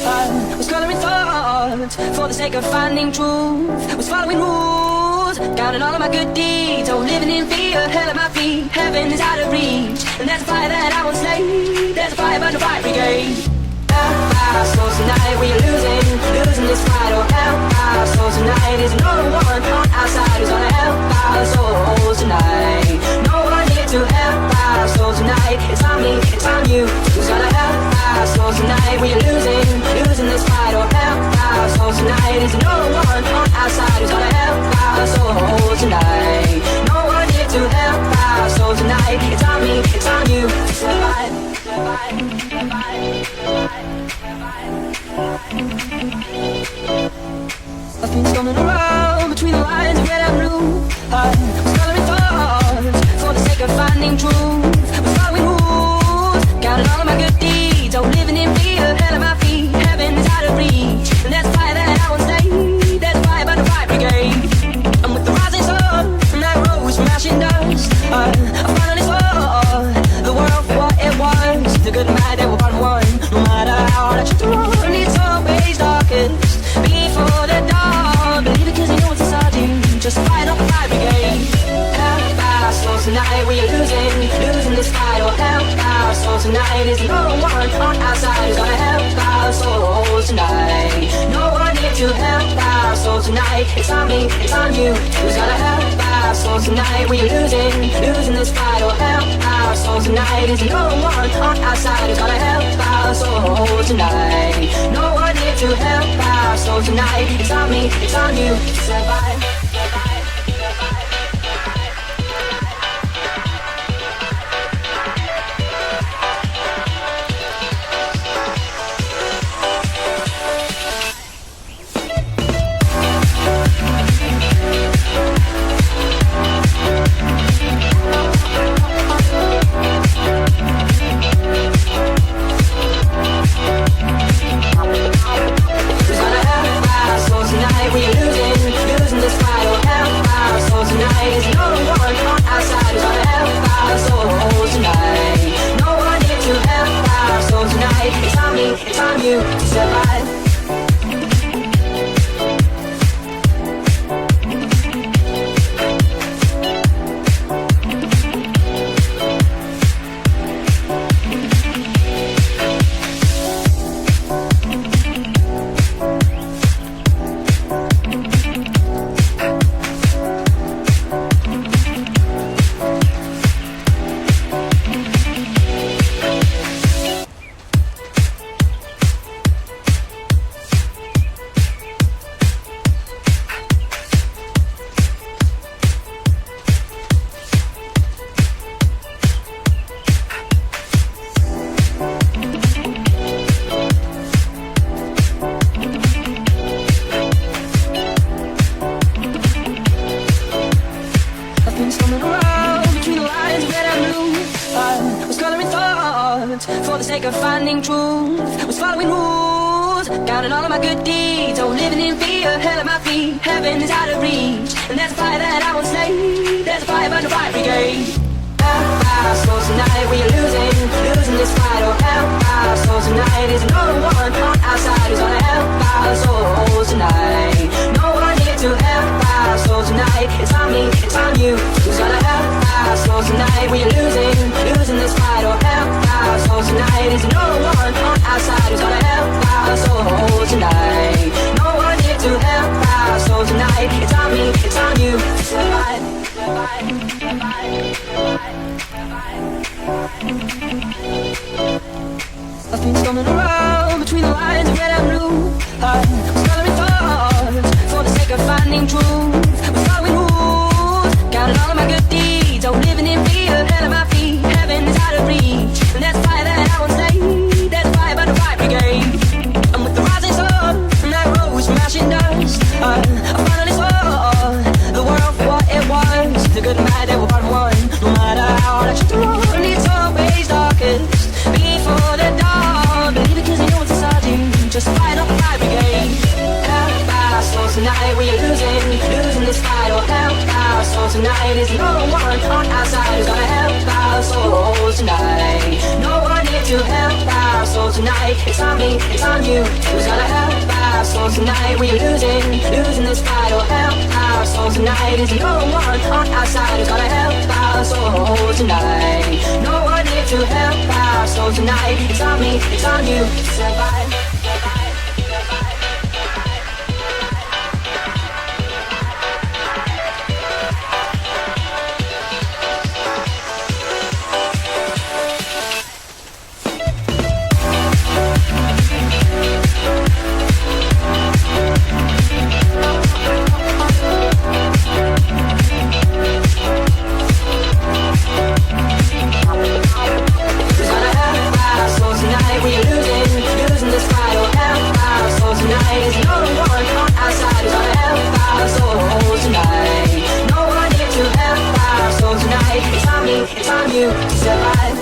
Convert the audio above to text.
I was coloring thoughts for the sake of finding truth. Was following rules, counting all of my good deeds. Oh, living in fear, hell at my feet. Heaven is out of reach, and there's a fire that I won't slay. There's a fire by the fire brigade. Our souls tonight, we are losing this fight. Oh, help our souls tonight. Is no one on our side who's gonna help our souls tonight. No one here to help our souls tonight. It's on me, it's on you. Who's gonna help our souls tonight? We are losing this fight. Oh, help our souls tonight. Is no one on our side who's gonna help our souls tonight. No one here to help our souls tonight. It's on me, it's on you. Survive. I've been stumbling around between the lines of red and blue. I was coloring thoughts for the sake of finding truth. Was following rules, counting all of my good deeds. Oh, living in fear, hell at my feet. Heaven is out of reach, and there's a fire that I won't stay. There's a fire by the fire brigade. I'm with the rising sun, and I rose from ash and dust. I finally saw the world for what it was. The good and bad, they were part of one. No matter how hard I try to run, it's always darkest before the dawn. Believe it 'cause you know what's inside you. Just fight up the fire brigade. Help our souls tonight. We are losing this fight. Oh, help our souls tonight. Is no one on our side who's gonna help our souls tonight. No one here to help our souls tonight. It's on me, it's on you. Who's gonna help our souls tonight? We are losing this fight. Oh, help our souls tonight. Is no one on our side who's gonna help our souls tonight. No one here to help our souls tonight. It's on me, it's on you. Survive. It's on you to survive. For the sake of finding truth, was following rules, counting all of my good deeds. Oh, living in fear, hell at my feet. Heaven is out of reach, and there's a fire that I won't slay. There's a fire by the fire brigade. Help our souls tonight. We are losing this fight. Oh, help our souls tonight. Is no one on our side who's gonna help our souls tonight. No one here to help our souls tonight. It's on me, it's on you. Who's gonna help our souls tonight? We are losing this fight. Oh, help our souls tonight. Is no one on our side who's gonna help our souls tonight. No one here to help our souls tonight. It's on me, it's on you. Survive. I've been stumbling around between the lines of red and blue. I was coloring thoughts for the sake of finding truth. Was following rules, counting all of my good deeds. Oh, living in fear, hell at my feet. Heaven is out of reach, and there's a fire that I won't stay. There's a fire by the fire brigade. I'm with the rising sun, and I rose from ash and dust. I finally saw the world for what it was. The good and bad, they were part of one. No matter how hard I try to run, it's always darkest before the dawn. Believe it 'cause you know what's inside you. Just fight up the fire brigade. Help our souls tonight. We are losing this fight. Oh, help our souls tonight. Is no one on our side who's gonna help our souls tonight. No one here to help our souls tonight. tonight. It's on me, it's on you. Who's gonna help our souls tonight? We're losing this fight. Oh, help our souls tonight. There's no one on our side who's gonna help our souls tonight. No one here to help our souls tonight. It's on me, it's on you to survive. It's on you to survive.